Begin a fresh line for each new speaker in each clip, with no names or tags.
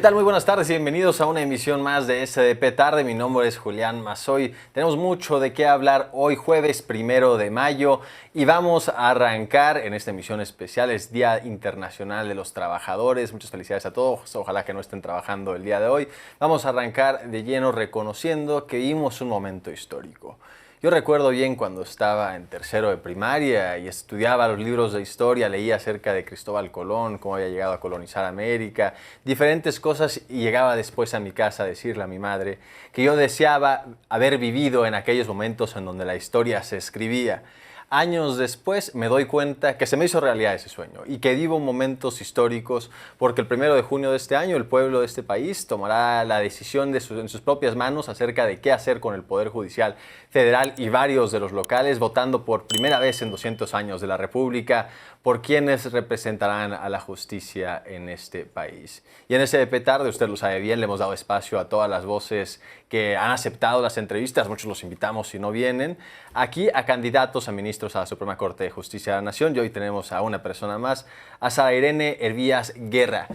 tal? Muy buenas tardes y bienvenidos a una emisión más de SDP Tarde. Mi nombre es Julián Mazoy. Tenemos mucho de qué hablar hoy, jueves 1 de mayo, y vamos a arrancar en esta emisión especial. Es Día Internacional de los Trabajadores. Muchas felicidades a todos. Ojalá que no estén trabajando el día de hoy. Vamos a arrancar de lleno reconociendo que vivimos un momento histórico. Yo recuerdo bien cuando estaba en tercero de primaria y estudiaba los libros de historia, leía acerca de Cristóbal Colón, cómo había llegado a colonizar América, diferentes cosas, y llegaba después a mi casa a decirle a mi madre que yo deseaba haber vivido en aquellos momentos en donde la historia se escribía. Años después me doy cuenta que se me hizo realidad ese sueño y que vivo momentos históricos porque el 1 de junio de este año el pueblo de este país tomará la decisión en sus propias manos acerca de qué hacer con el Poder Judicial Federal y varios de los locales, votando por primera vez en 200 años de la República por quienes representarán a la justicia en este país. Y en ese SDP Tarde, usted lo sabe bien, le hemos dado espacio a todas las voces que han aceptado las entrevistas, muchos los invitamos si no vienen, aquí a candidatos a ministros a la Suprema Corte de Justicia de la Nación, y hoy tenemos a una persona más, a Sara Irene Hervías Guerra.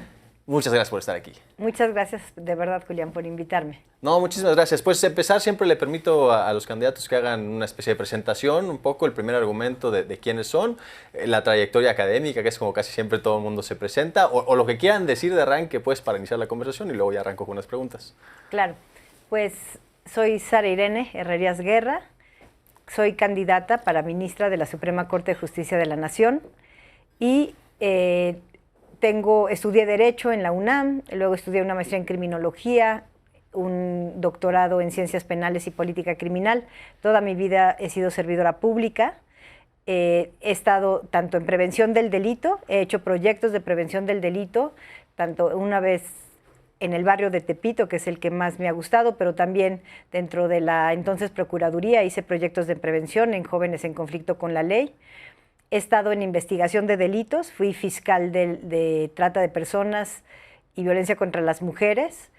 Muchas gracias por estar aquí.
Muchas gracias de verdad, Julián, por invitarme.
No, muchísimas gracias. Pues empezar siempre le permito a los candidatos que hagan una especie de presentación, un poco el primer argumento de quiénes son, la trayectoria académica, que es como casi siempre todo el mundo se presenta, o lo que quieran decir de arranque, pues, para iniciar la conversación, y luego ya arranco con unas preguntas.
Claro, pues soy Sara Irene Herrías Guerra, soy candidata para ministra de la Suprema Corte de Justicia de la Nación y estudié Derecho en la UNAM, luego estudié una maestría en Criminología, un doctorado en Ciencias Penales y Política Criminal. Toda mi vida he sido servidora pública. He estado tanto en prevención del delito, he hecho proyectos de prevención del delito, tanto una vez en el barrio de Tepito, que es el que más me ha gustado, pero también dentro de la entonces Procuraduría hice proyectos de prevención en jóvenes en conflicto con la ley. He estado en investigación de delitos, fui fiscal de trata de personas y violencia contra las mujeres,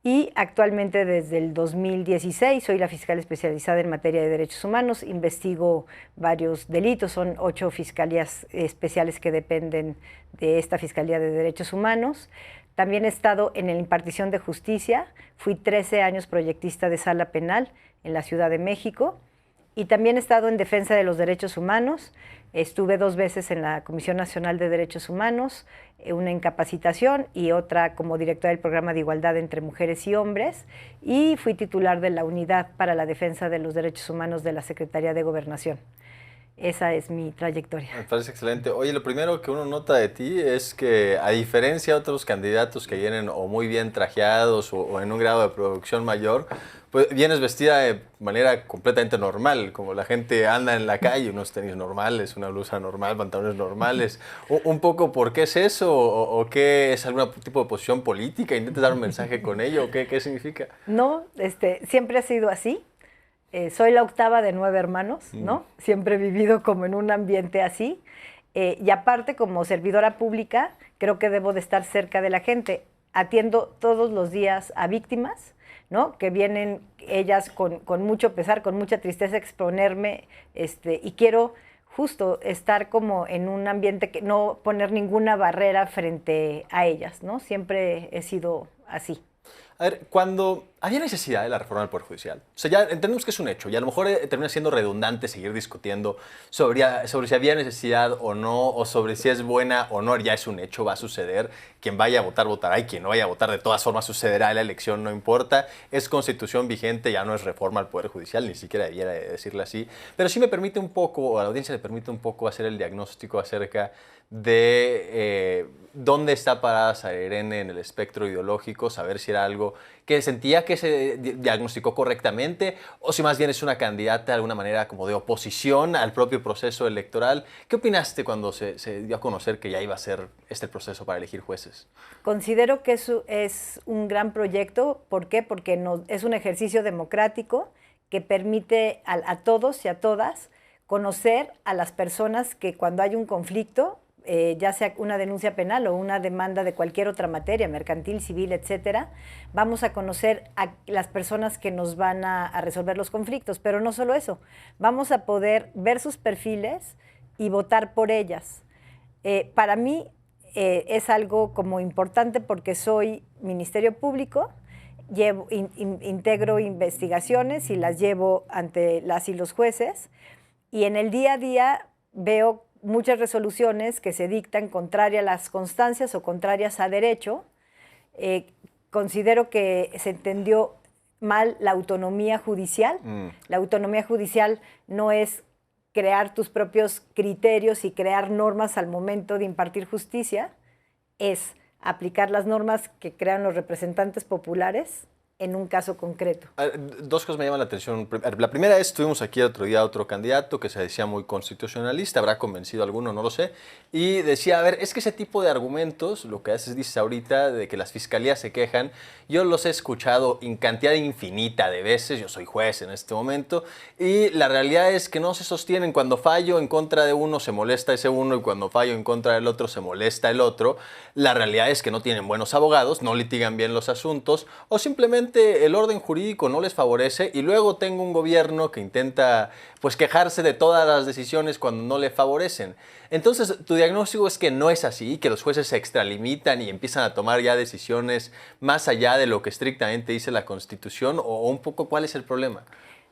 y actualmente desde el 2016 soy la fiscal especializada en materia de derechos humanos, investigo varios delitos, son 8 fiscalías especiales que dependen de esta Fiscalía de Derechos Humanos. También he estado en la impartición de justicia, fui 13 años proyectista de sala penal en la Ciudad de México, y también he estado en defensa de los derechos humanos. Estuve 2 veces en la Comisión Nacional de Derechos Humanos, una en capacitación y otra como directora del Programa de Igualdad entre Mujeres y Hombres, y fui titular de la Unidad para la Defensa de los Derechos Humanos de la Secretaría de Gobernación. Esa es mi trayectoria.
Me parece excelente. Oye, lo primero que uno nota de ti es que, a diferencia de otros candidatos que vienen o muy bien trajeados o en un grado de producción mayor, pues vienes vestida de manera completamente normal, como la gente anda en la calle, unos tenis normales, una blusa normal, pantalones normales. Un poco, ¿por qué es eso? ¿O qué es algún tipo de posición política? ¿Intentas dar un mensaje con ello? ¿Qué significa?
No, siempre ha sido así. Soy la octava de 9 hermanos, ¿no? Siempre he vivido como en un ambiente así. Y aparte, como servidora pública, creo que debo de estar cerca de la gente. Atiendo todos los días a víctimas, ¿no? Que vienen ellas con mucho pesar, con mucha tristeza, exponerme, y quiero justo estar como en un ambiente que no poner ninguna barrera frente a ellas, ¿no? Siempre he sido así.
A ver, cuando había necesidad de la reforma del Poder Judicial, o sea, ya entendemos que es un hecho, y a lo mejor termina siendo redundante seguir discutiendo sobre si había necesidad o no, o sobre si es buena o no, ya es un hecho, va a suceder, quien vaya a votar, votará, y quien no vaya a votar, de todas formas sucederá, la elección no importa, es constitución vigente, ya no es reforma al Poder Judicial, ni siquiera debiera decirle así, pero sí me permite un poco, o a la audiencia le permite un poco hacer el diagnóstico acerca de dónde está parada Sara Irene en el espectro ideológico, saber si era algo que sentía que se diagnosticó correctamente o si más bien es una candidata de alguna manera como de oposición al propio proceso electoral. ¿Qué opinaste cuando se dio a conocer que ya iba a ser este proceso para elegir jueces?
Considero que eso es un gran proyecto. ¿Por qué? Porque es un ejercicio democrático que permite a todos y a todas conocer a las personas que cuando hay un conflicto, ya sea una denuncia penal o una demanda de cualquier otra materia, mercantil, civil, etcétera, vamos a conocer a las personas que nos van a resolver los conflictos. Pero no solo eso, vamos a poder ver sus perfiles y votar por ellas. Para mí, es algo como importante porque soy Ministerio Público, integro investigaciones y las llevo ante las y los jueces, y en el día a día veo muchas resoluciones que se dictan contrarias a las constancias o contrarias a derecho. Considero que se entendió mal la autonomía judicial. La autonomía judicial no es crear tus propios criterios y crear normas al momento de impartir justicia, es aplicar las normas que crean los representantes populares en un caso concreto.
Dos cosas me llaman la atención. La primera es, tuvimos aquí el otro día otro candidato que se decía muy constitucionalista, habrá convencido a alguno, no lo sé, y decía, a ver, es que ese tipo de argumentos, lo que haces, dices ahorita, de que las fiscalías se quejan, yo los he escuchado en cantidad infinita de veces, yo soy juez en este momento, y la realidad es que no se sostienen. Cuando fallo en contra de uno se molesta ese uno, y cuando fallo en contra del otro se molesta el otro. La realidad es que no tienen buenos abogados, no litigan bien los asuntos, o simplemente el orden jurídico no les favorece, y luego tengo un gobierno que intenta pues quejarse de todas las decisiones cuando no le favorecen. Entonces, tu diagnóstico es que no es así, que los jueces se extralimitan y empiezan a tomar ya decisiones más allá de lo que estrictamente dice la Constitución, o un poco ¿cuál es el problema?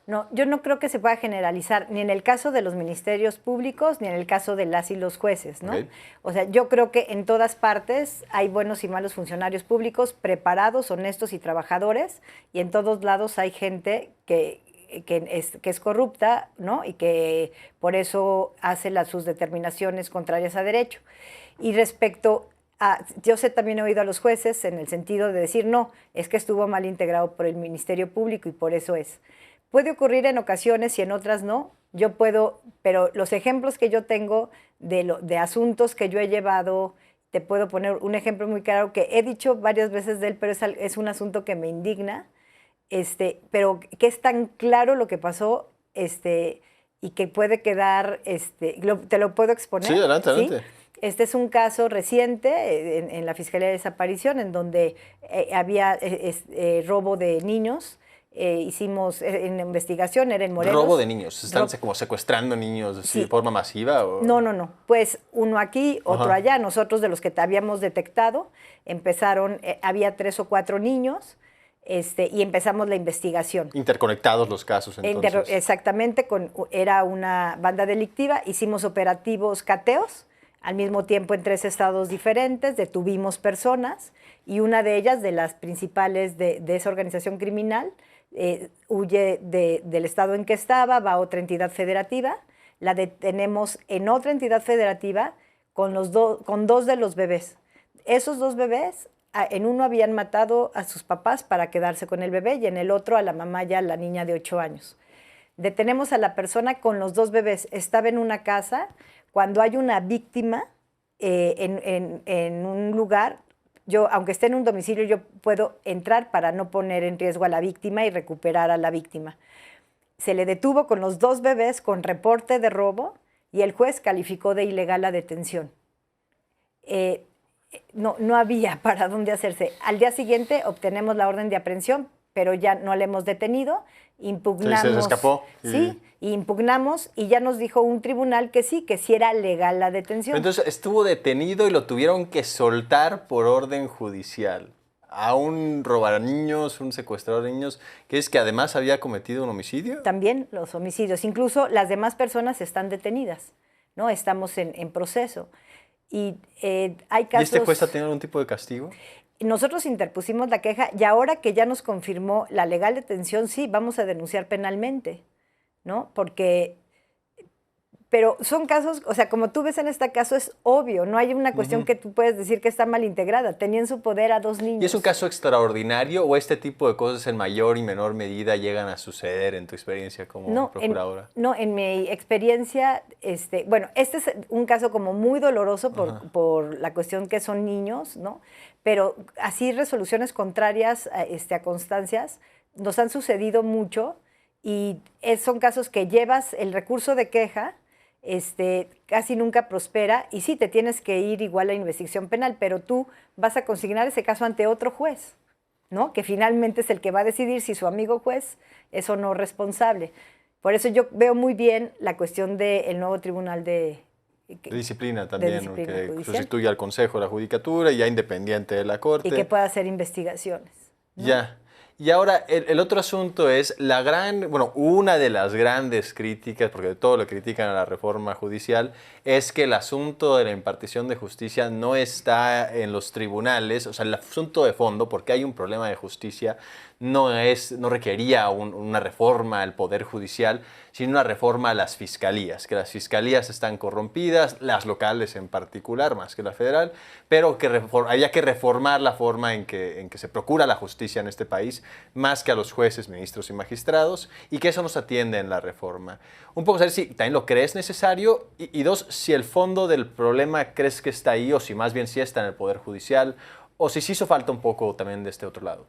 No, yo no creo que se pueda generalizar, ni en el caso de los ministerios públicos, ni en el caso de las y los jueces, ¿no? Okay. O sea, yo creo que en todas partes hay buenos y malos funcionarios públicos, preparados, honestos y trabajadores, y en todos lados hay gente que es corrupta, ¿no? Y que por eso hace sus determinaciones contrarias a derecho. Y respecto yo también he oído a los jueces en el sentido de decir, no, es que estuvo mal integrado por el Ministerio Público y por eso es. Puede ocurrir en ocasiones y en otras no. Yo puedo, pero los ejemplos que yo tengo de asuntos que yo he llevado, te puedo poner un ejemplo muy claro que he dicho varias veces de él, pero es un asunto que me indigna, pero que es tan claro lo que pasó, y que puede quedar, ¿te lo puedo exponer?
Sí, adelante.
¿Sí? Este es un caso reciente en la Fiscalía de Desaparición, en donde había robo de niños. Hicimos en investigación, era en Morelos.
¿Robo de niños? ¿Están como secuestrando niños sí. de forma masiva? ¿O?
No. Pues uno aquí, otro allá. Nosotros, de los que habíamos detectado, había 3 o 4 niños, y empezamos la investigación.
Interconectados los casos, entonces.
Exactamente, era una banda delictiva. Hicimos operativos cateos, al mismo tiempo en 3 estados diferentes, detuvimos personas, y una de ellas, de las principales de esa organización criminal, huye del estado en que estaba, va a otra entidad federativa, la detenemos en otra entidad federativa con 2 de los bebés. Esos 2 bebés, en uno habían matado a sus papás para quedarse con el bebé, y en el otro a la mamá y a la niña de 8 años. Detenemos a la persona con los 2 bebés, estaba en una casa. Cuando hay una víctima en un lugar, yo, aunque esté en un domicilio, yo puedo entrar para no poner en riesgo a la víctima y recuperar a la víctima. Se le detuvo con los 2 bebés con reporte de robo, y el juez calificó de ilegal la detención. No había para dónde hacerse. Al día siguiente obtenemos la orden de aprehensión, pero ya no la hemos detenido. Impugnamos.
Sí, se escapó.
Sí, impugnamos, y ya nos dijo un tribunal que sí era legal la detención.
Entonces estuvo detenido y lo tuvieron que soltar por orden judicial. A un robaniños, un secuestrador de niños, que es que además había cometido un homicidio.
También los homicidios. Incluso las demás personas están detenidas, ¿no? Estamos en proceso. Y hay casos...
¿Y este juez ha tenido algún tipo de castigo?
Nosotros interpusimos la queja, y ahora que ya nos confirmó la legal detención, sí, vamos a denunciar penalmente, ¿no? Pero son casos, o sea, como tú ves en este caso, es obvio, no hay una cuestión que tú puedes decir que está mal integrada. Tenía en su poder a 2 niños.
¿Y es un caso extraordinario, o este tipo de cosas en mayor y menor medida llegan a suceder en tu experiencia como procuradora?
En mi experiencia, bueno, este es un caso como muy doloroso por la cuestión que son niños, ¿no? Pero así resoluciones contrarias a constancias nos han sucedido mucho, y son casos que llevas el recurso de queja, casi nunca prospera, y sí, te tienes que ir igual a investigación penal, pero tú vas a consignar ese caso ante otro juez, ¿no? Que finalmente es el que va a decidir si su amigo juez es o no responsable. Por eso yo veo muy bien la cuestión del nuevo tribunal de
De disciplina también,
disciplina
que
judicial.
sustituye al Consejo de la Judicatura, ya independiente de la Corte.
Y que pueda hacer investigaciones, ¿no?
Ya. Y ahora, el otro asunto es una de las grandes críticas, porque de todo lo critican a la reforma judicial, es que el asunto de la impartición de justicia no está en los tribunales, o sea, el asunto de fondo, porque hay un problema de justicia, no requería una reforma al Poder Judicial, sino una reforma a las fiscalías, que las fiscalías están corrompidas, las locales en particular, más que la federal, pero que había que reformar la forma en que se procura la justicia en este país, más que a los jueces, ministros y magistrados, y que eso nos atiende en la reforma. Un poco saber si también lo crees necesario, y dos, si el fondo del problema crees que está ahí, o si más bien sí está en el Poder Judicial, o si sí hizo falta un poco también de este otro lado.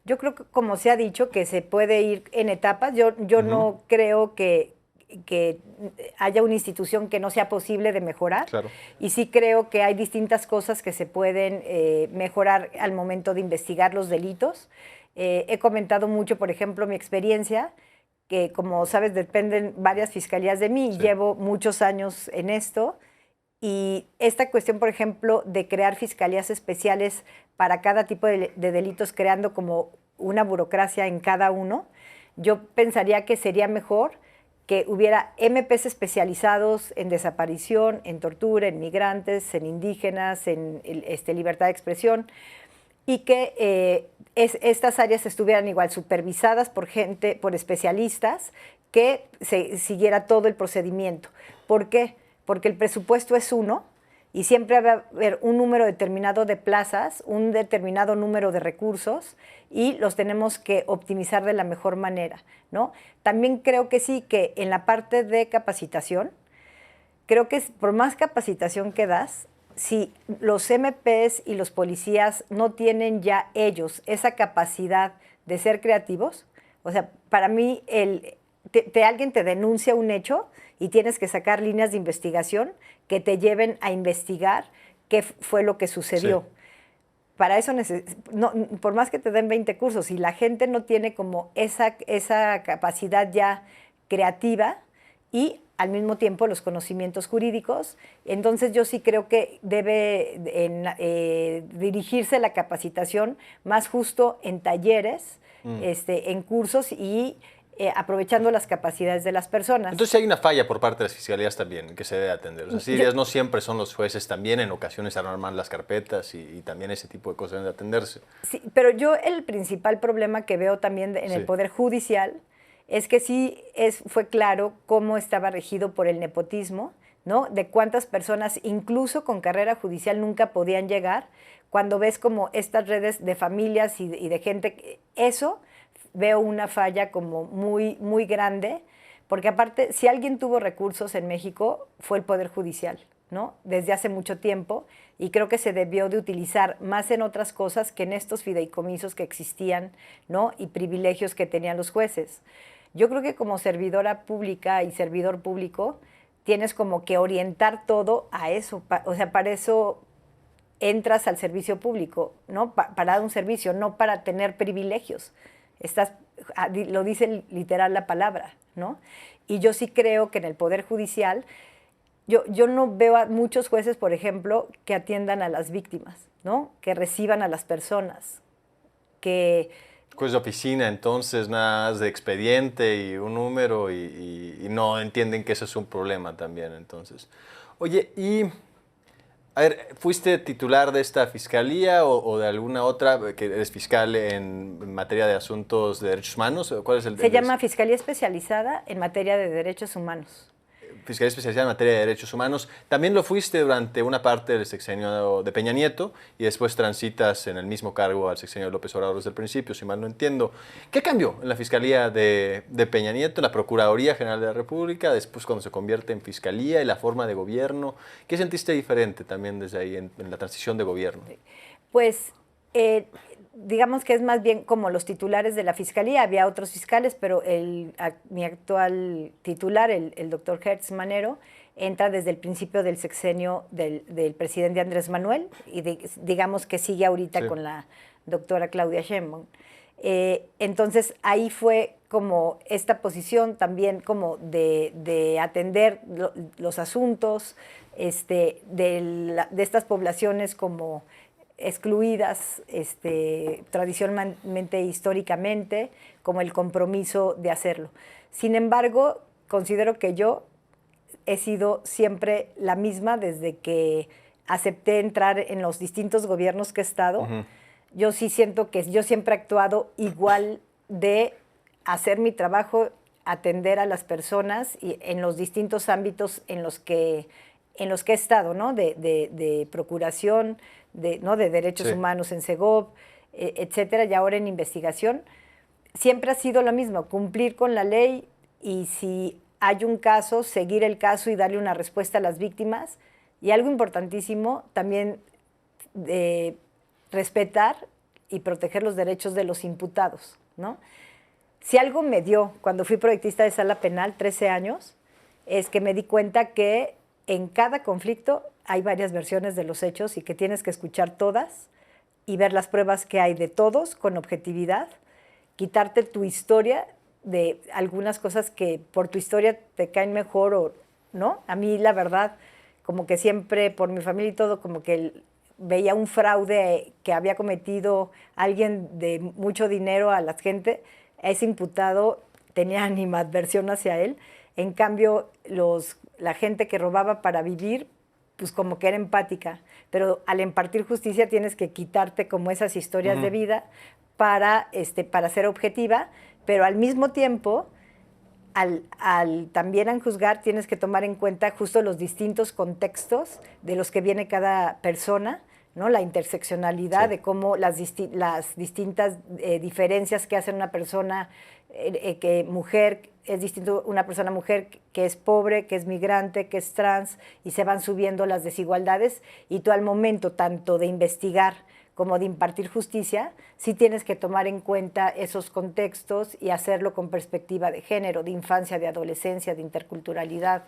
Yo creo que, como se ha dicho, que se puede ir en etapas. Yo no creo que haya una institución que no sea posible de mejorar.
Claro.
Y sí creo que hay distintas cosas que se pueden mejorar al momento de investigar los delitos. He comentado mucho, por ejemplo, mi experiencia, que como sabes dependen varias fiscalías de mí, y llevo muchos años en esto. Y esta cuestión, por ejemplo, de crear fiscalías especiales para cada tipo de delitos, creando como una burocracia en cada uno, yo pensaría que sería mejor que hubiera MPs especializados en desaparición, en tortura, en migrantes, en indígenas, en libertad de expresión, y que estas áreas estuvieran igual supervisadas por por especialistas, que se siguiera todo el procedimiento. ¿Por qué? Porque el presupuesto es uno y siempre va a haber un número determinado de plazas, un determinado número de recursos, y los tenemos que optimizar de la mejor manera, ¿no? También creo que sí, que en la parte de capacitación, creo que por más capacitación que das, si los MPs y los policías no tienen ya ellos esa capacidad de ser creativos, o sea, para mí alguien te denuncia un hecho y tienes que sacar líneas de investigación que te lleven a investigar qué fue lo que sucedió. Sí. Para eso, por más que te den 20 cursos, si la gente no tiene como esa capacidad ya creativa y al mismo tiempo los conocimientos jurídicos, entonces yo sí creo que debe dirigirse la capacitación más justo en talleres, en cursos y aprovechando las capacidades de las personas.
Entonces hay una falla por parte de las fiscalías también que se debe atender. O sea, sí, no siempre son los jueces, también en ocasiones arman las carpetas y también ese tipo de cosas deben de atenderse.
Sí, pero yo el principal problema que veo también en el Poder Judicial es que sí fue claro cómo estaba regido por el nepotismo, ¿no? De cuántas personas, incluso con carrera judicial, nunca podían llegar. Cuando ves como estas redes de familias y de gente, eso veo una falla como muy, muy grande, porque aparte, si alguien tuvo recursos en México, fue el Poder Judicial, ¿no? Desde hace mucho tiempo, y creo que se debió de utilizar más en otras cosas que en estos fideicomisos que existían, ¿no? Y privilegios que tenían los jueces. Yo creo que como servidora pública y servidor público, tienes como que orientar todo a eso, o sea, para eso entras al servicio público, ¿no? Para dar un servicio, no para tener privilegios. Lo dice literal la palabra, ¿no? Y yo sí creo que en el Poder Judicial, yo no veo a muchos jueces, por ejemplo, que atiendan a las víctimas, ¿no? Que reciban a las personas, que...
Pues de oficina, entonces, nada más de expediente y un número y no entienden que eso es un problema también, entonces. Oye, a ver, ¿fuiste titular de esta fiscalía o de alguna otra, que eres fiscal en materia de asuntos de derechos humanos? ¿Cuál es
Se llama Fiscalía Especializada en Materia de Derechos Humanos.
Fiscalía Especializada en Materia de Derechos Humanos. También lo fuiste durante una parte del sexenio de Peña Nieto y después transitas en el mismo cargo al sexenio de López Obrador desde el principio, si mal no entiendo. ¿Qué cambió en la Fiscalía de Peña Nieto, en la Procuraduría General de la República, después cuando se convierte en Fiscalía y la forma de gobierno? ¿Qué sentiste diferente también desde ahí en la transición de gobierno?
Pues... digamos que es más bien como los titulares de la Fiscalía, había otros fiscales, pero mi actual titular, el doctor Hertz Manero, entra desde el principio del sexenio del presidente Andrés Manuel y digamos que sigue ahorita con la doctora Claudia Sheinbaum. Entonces ahí fue como esta posición también como de atender los asuntos de estas poblaciones como excluidas tradicionalmente, históricamente, como el compromiso de hacerlo. Sin embargo, considero que yo he sido siempre la misma desde que acepté entrar en los distintos gobiernos que he estado. Yo sí siento que yo siempre he actuado igual de hacer mi trabajo, atender a las personas y en los distintos ámbitos en los que he estado, ¿no? De procuración, ¿no? De derechos humanos en Segov, etcétera, y ahora en investigación. Siempre ha sido lo mismo, cumplir con la ley y si hay un caso, seguir el caso y darle una respuesta a las víctimas. Y algo importantísimo, también respetar y proteger los derechos de los imputados, ¿no? Si algo me dio cuando fui proyectista de sala penal, 13 años, es que me di cuenta que en cada conflicto hay varias versiones de los hechos y que tienes que escuchar todas y ver las pruebas que hay de todos con objetividad, quitarte tu historia de algunas cosas que por tu historia te caen mejor o no. A mí, la verdad, como que siempre, por mi familia y todo, como que veía un fraude que había cometido alguien de mucho dinero a la gente, ese imputado tenía animadversión hacia él. En cambio, la gente que robaba para vivir, pues como que era empática. Pero al impartir justicia tienes que quitarte como esas historias de vida para ser objetiva, pero al mismo tiempo, también al juzgar, tienes que tomar en cuenta justo los distintos contextos de los que viene cada persona, ¿no? La interseccionalidad de cómo las distintas diferencias que hace una persona que mujer, es distinto una persona mujer que es pobre, que es migrante, que es trans, y se van subiendo las desigualdades, y tú al momento tanto de investigar como de impartir justicia, sí tienes que tomar en cuenta esos contextos y hacerlo con perspectiva de género, de infancia, de adolescencia, de interculturalidad.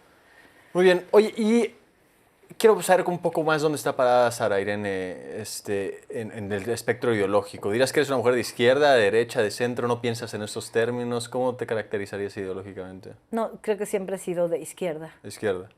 Muy bien. Oye, y quiero saber un poco más dónde está parada Sara Irene en el espectro ideológico. ¿Dirás que eres una mujer de izquierda, de derecha, de centro? ¿No piensas en estos términos? ¿Cómo te caracterizarías ideológicamente?
No, creo que siempre he sido de izquierda.
De izquierda.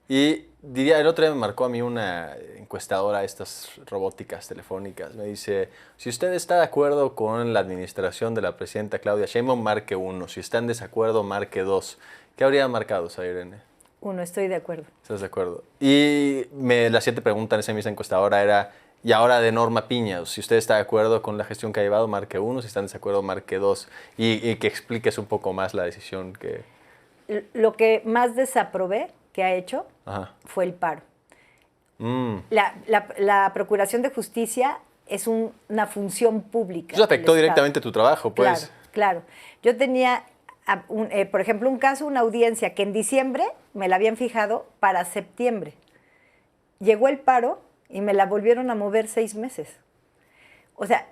Y diría, el otro día me marcó a mí una encuestadora, estas robóticas telefónicas. Me dice, si usted está de acuerdo con la administración de la presidenta Claudia Sheinbaum, marque 1. Si está en desacuerdo, marque 2. ¿Qué habría marcado, Sara Irene?
1, estoy de acuerdo.
¿Estás de acuerdo? Y la siguiente pregunta en esa misma encuestadora era, y ahora de Norma Piña, si usted está de acuerdo con la gestión que ha llevado, marque 1. Si está en desacuerdo, marque 2. Y que expliques un poco más la decisión que...
Lo que más desaprobé que ha hecho fue el paro. La Procuración de Justicia es una función pública.
Eso afectó directamente tu trabajo, pues.
Claro. Yo tenía, por ejemplo, un caso, una audiencia que en diciembre me la habían fijado para septiembre. Llegó el paro y me la volvieron a mover 6 meses. O sea,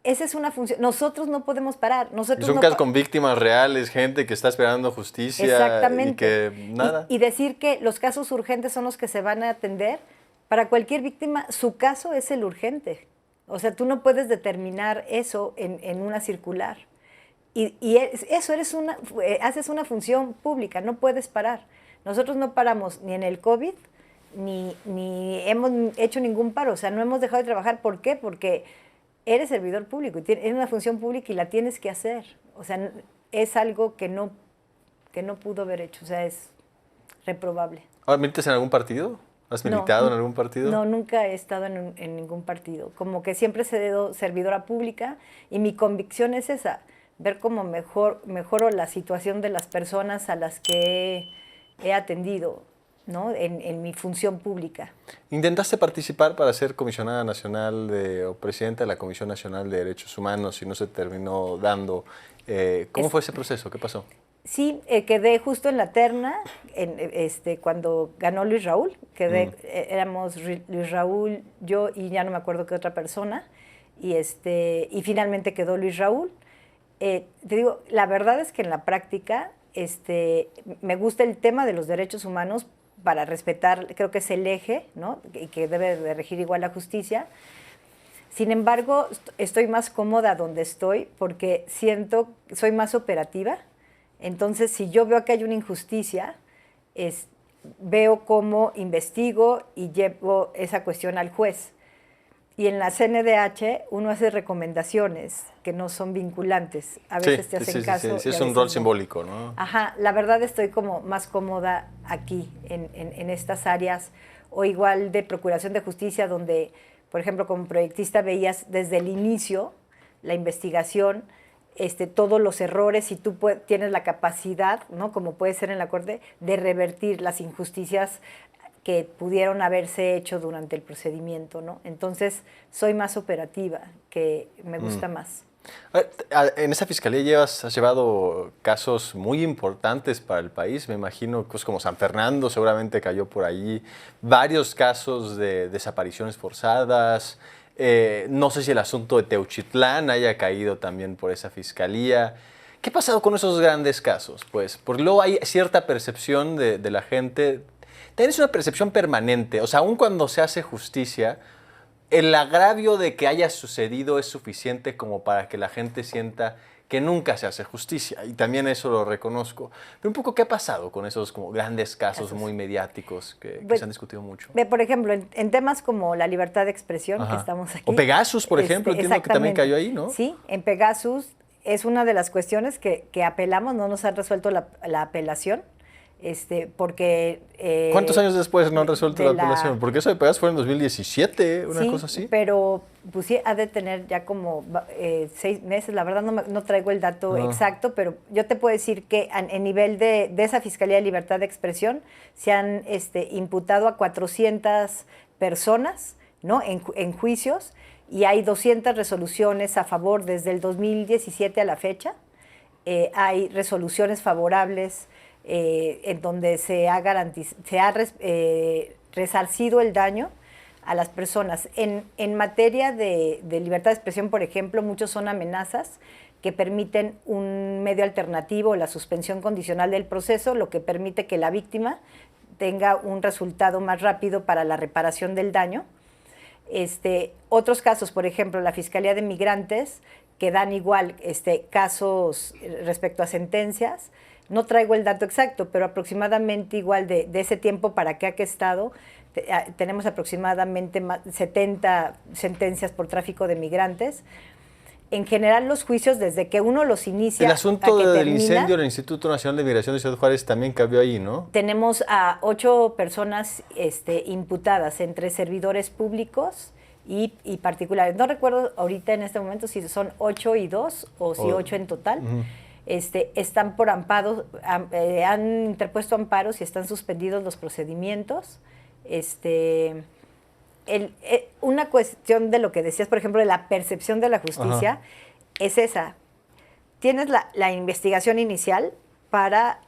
esa es una función. Nosotros no podemos parar.
Es un caso con víctimas reales, gente que está esperando justicia.
Exactamente.
Y que nada.
Y decir que los casos urgentes son los que se van a atender, para cualquier víctima, su caso es el urgente. O sea, tú no puedes determinar eso en una circular. Y eso, haces una función pública, no puedes parar. Nosotros no paramos ni en el COVID, ni hemos hecho ningún paro. O sea, no hemos dejado de trabajar. ¿Por qué? Porque eres servidor público, es una función pública y la tienes que hacer. O sea, es algo que no pudo haber hecho, o sea, es reprobable.
¿Ahora militas en algún partido? ¿Has militado en algún partido?
No, nunca he estado en ningún partido. Como que siempre he sido servidora pública y mi convicción es esa, ver cómo mejoro la situación de las personas a las que he atendido, ¿no? En mi función pública.
¿Intentaste participar para ser comisionada nacional o presidenta de la Comisión Nacional de Derechos Humanos y no se terminó dando? ¿Cómo fue ese proceso? ¿Qué pasó?
Sí, quedé justo en la terna cuando ganó Luis Raúl. Éramos Luis Raúl, yo y ya no me acuerdo qué otra persona. Y finalmente quedó Luis Raúl. Te digo, la verdad es que en la práctica me gusta el tema de los derechos humanos para respetar, creo que es el eje, ¿no? Y que debe de regir igual la justicia. Sin embargo, estoy más cómoda donde estoy porque soy más operativa. Entonces, si yo veo que hay una injusticia, veo cómo investigo y llevo esa cuestión al juez. Y en la CNDH uno hace recomendaciones que no son vinculantes. A veces te hacen caso.
Sí, es un rol simbólico, ¿no?
Ajá, la verdad estoy como más cómoda aquí, en estas áreas, o igual de procuración de justicia, donde, por ejemplo, como proyectista veías desde el inicio la investigación, todos los errores, y tú tienes la capacidad, ¿no? Como puede ser en la Corte, de revertir las injusticias que pudieron haberse hecho durante el procedimiento, ¿no? Entonces, soy más operativa, que me gusta más.
En esa fiscalía has llevado casos muy importantes para el país, me imagino, cosas como San Fernando seguramente cayó por allí, varios casos de desapariciones forzadas, no sé si el asunto de Teuchitlán haya caído también por esa fiscalía. ¿Qué ha pasado con esos grandes casos? Pues, porque luego hay cierta percepción de la gente. Tienes una percepción permanente, o sea, aun cuando se hace justicia, el agravio de que haya sucedido es suficiente como para que la gente sienta que nunca se hace justicia, y también eso lo reconozco. Pero un poco, ¿qué ha pasado con esos como grandes casos muy mediáticos que se han discutido mucho?
Por ejemplo, en temas como la libertad de expresión, que estamos aquí.
O Pegasus, por ejemplo, entiendo que también cayó ahí, ¿no?
Sí, en Pegasus es una de las cuestiones que apelamos, no nos han resuelto la apelación. Porque...
¿Cuántos años después no han resuelto la apelación? Porque eso de Pegasus fue en 2017, una cosa así.
Pero pues sí, ha de tener ya como 6 meses, la verdad no traigo el dato exacto, pero yo te puedo decir que en nivel de esa Fiscalía de Libertad de Expresión se han imputado a 400 personas, ¿no? en juicios, y hay 200 resoluciones a favor desde el 2017 a la fecha. Hay resoluciones favorables en donde se ha resarcido el daño a las personas. En materia de libertad de expresión, por ejemplo, muchos son amenazas que permiten un medio alternativo, la suspensión condicional del proceso, lo que permite que la víctima tenga un resultado más rápido para la reparación del daño. Otros casos, por ejemplo, la Fiscalía de Migrantes, que dan igual casos respecto a sentencias. No traigo el dato exacto, pero aproximadamente igual de ese tiempo para acá que he estado, tenemos aproximadamente 70 sentencias por tráfico de migrantes. En general, los juicios, desde que uno los inicia.
El asunto del incendio del Instituto Nacional de Migración de Ciudad Juárez también cabió ahí, ¿no?
Tenemos a 8 personas imputadas, entre servidores públicos y particulares. No recuerdo ahorita en este momento si son 8 y 2 o si 8 en total. Están por amparos, han interpuesto amparos y están suspendidos los procedimientos. Una cuestión de lo que decías, por ejemplo, de la percepción de la justicia, es esa. Tienes la investigación inicial para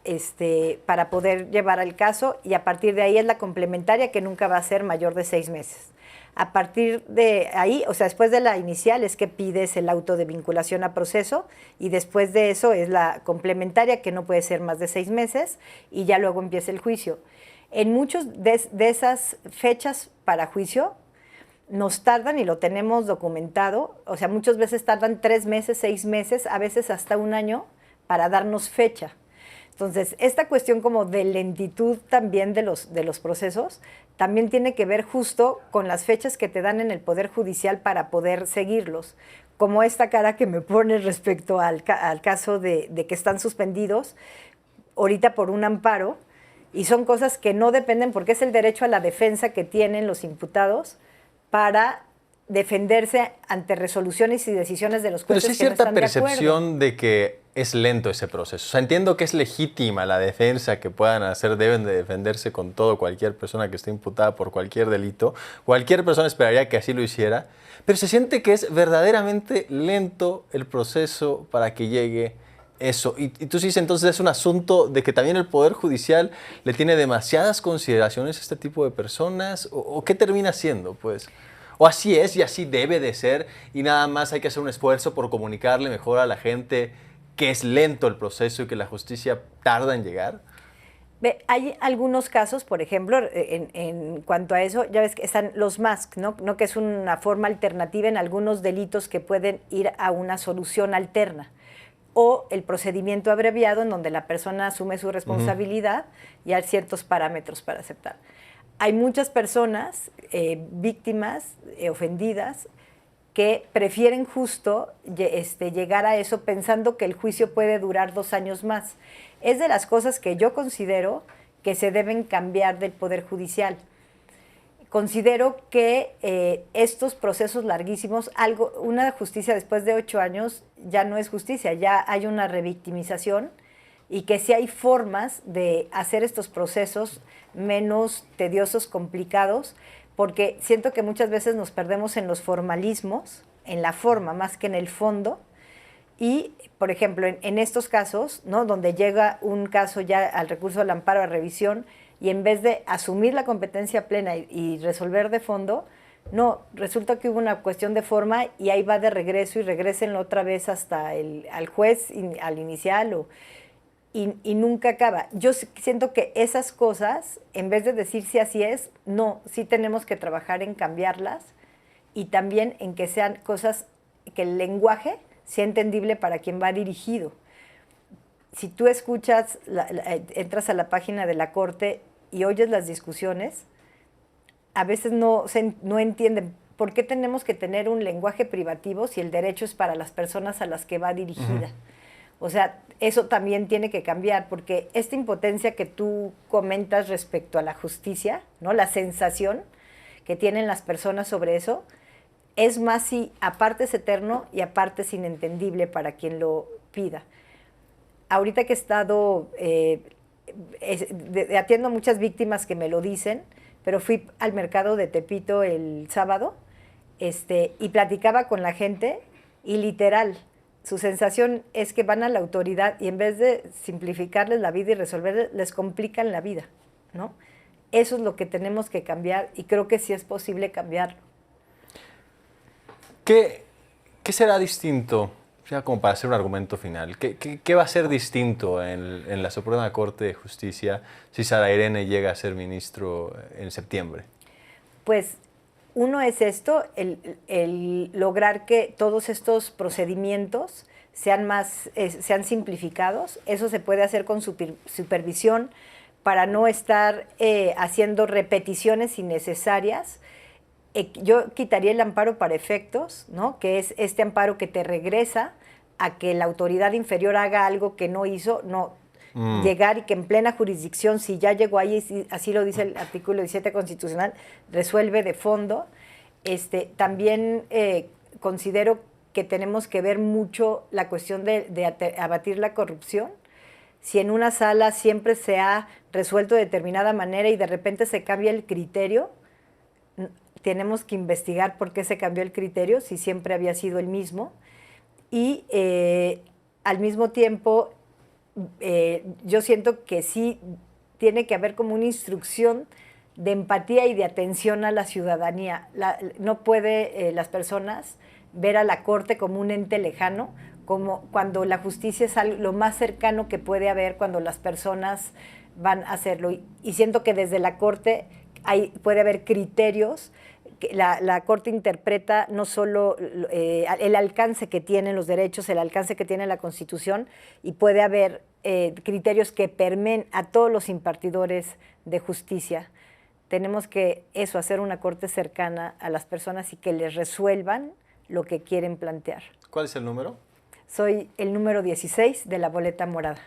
poder llevar al caso, y a partir de ahí es la complementaria, que nunca va a ser mayor de 6 meses. A partir de ahí, o sea, después de la inicial es que pides el auto de vinculación a proceso, y después de eso es la complementaria, que no puede ser más de 6 meses, y ya luego empieza el juicio. En muchas de esas fechas para juicio nos tardan, y lo tenemos documentado, o sea, muchas veces tardan 3 meses, 6 meses, a veces hasta 1 año para darnos fecha. Entonces, esta cuestión como de lentitud también de los procesos también tiene que ver justo con las fechas que te dan en el Poder Judicial para poder seguirlos, como esta cara que me pones respecto al caso de que están suspendidos ahorita por un amparo, y son cosas que no dependen, porque es el derecho a la defensa que tienen los imputados para defenderse ante resoluciones y decisiones de los jueces.
Pero sí hay cierta percepción de que es lento ese proceso. O sea, entiendo que es legítima la defensa que puedan hacer, deben de defenderse con todo cualquier persona que esté imputada por cualquier delito. Cualquier persona esperaría que así lo hiciera, pero se siente que es verdaderamente lento el proceso para que llegue eso. Y tú dices, entonces es un asunto de que también el Poder Judicial le tiene demasiadas consideraciones a este tipo de personas, o ¿qué termina siendo, pues? O así es y así debe de ser, y nada más hay que hacer un esfuerzo por comunicarle mejor a la gente que es lento el proceso y que la justicia tarda en llegar.
Hay algunos casos, por ejemplo, en cuanto a eso, ya ves que están los MASC, ¿no? Que es una forma alternativa en algunos delitos que pueden ir a una solución alterna. O el procedimiento abreviado, en donde la persona asume su responsabilidad y hay ciertos parámetros para aceptar. Hay muchas personas, víctimas, ofendidas, que prefieren justo llegar a eso pensando que el juicio puede durar 2 años más. Es de las cosas que yo considero que se deben cambiar del Poder Judicial. Considero que estos procesos larguísimos, una justicia después de 8 años ya no es justicia, ya hay una revictimización, y que sí hay formas de hacer estos procesos menos tediosos, complicados, porque siento que muchas veces nos perdemos en los formalismos, en la forma más que en el fondo. Y, por ejemplo, en estos casos, ¿no?, donde llega un caso ya al recurso del amparo a revisión, y en vez de asumir la competencia plena y resolver de fondo, no, resulta que hubo una cuestión de forma y ahí va de regreso y regrésenlo otra vez hasta al juez, al inicial, y nunca acaba. Yo siento que esas cosas, en vez de decir si así es, no, sí tenemos que trabajar en cambiarlas, y también en que sean cosas, que el lenguaje sea entendible para quien va dirigido. Si tú escuchas, entras a la página de la Corte y oyes las discusiones, a veces no entienden por qué tenemos que tener un lenguaje privativo si el derecho es para las personas a las que va dirigida. O sea, eso también tiene que cambiar, porque esta impotencia que tú comentas respecto a la justicia, ¿no?, la sensación que tienen las personas sobre eso, es más si aparte es eterno y aparte es inentendible para quien lo pida. Ahorita que he estado, atiendo a muchas víctimas que me lo dicen, pero fui al mercado de Tepito el sábado, y platicaba con la gente, y literal, su sensación es que van a la autoridad y en vez de simplificarles la vida y resolverles, les complican la vida, ¿no? Eso es lo que tenemos que cambiar, y creo que sí es posible cambiarlo.
¿Qué será distinto, ya como para hacer un argumento final, qué va a ser distinto en la Suprema Corte de Justicia si Sara Irene llega a ser ministro en septiembre?
Pues uno es esto, el lograr que todos estos procedimientos sean simplificados. Eso se puede hacer con supervisión, para no estar haciendo repeticiones innecesarias. Yo quitaría el amparo para efectos, ¿no?, que es este amparo que te regresa a que la autoridad inferior haga algo que no hizo, llegar y que en plena jurisdicción, si ya llegó ahí, así lo dice el artículo 17 constitucional, resuelve de fondo. También considero que tenemos que ver mucho la cuestión de abatir la corrupción. Si en una sala siempre se ha resuelto de determinada manera y de repente se cambia el criterio, tenemos que investigar por qué se cambió el criterio, si siempre había sido el mismo. Y al mismo tiempo, yo siento que sí tiene que haber como una instrucción de empatía y de atención a la ciudadanía. No puede las personas ver a la Corte como un ente lejano, como cuando la justicia es lo más cercano que puede haber cuando las personas van a hacerlo. Y siento que desde la Corte puede haber criterios. La Corte interpreta no solo el alcance que tienen los derechos, el alcance que tiene la Constitución, y puede haber criterios que permeen a todos los impartidores de justicia. Tenemos que hacer una Corte cercana a las personas y que les resuelvan lo que quieren plantear.
¿Cuál es el número?
Soy el número 16 de la boleta morada.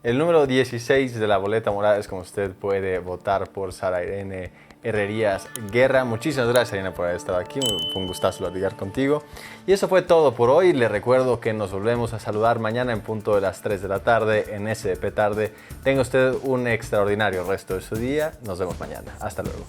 El número 16 de la boleta morada es como usted puede votar por Sara Irene Herrerías Guerra. Muchísimas gracias, Irene, por haber estado aquí. Fue un gustazo platicar contigo. Y eso fue todo por hoy. Le recuerdo que nos volvemos a saludar mañana en punto de las 3 de la tarde en SDP Tarde. Tenga usted un extraordinario resto de su día. Nos vemos mañana. Hasta luego.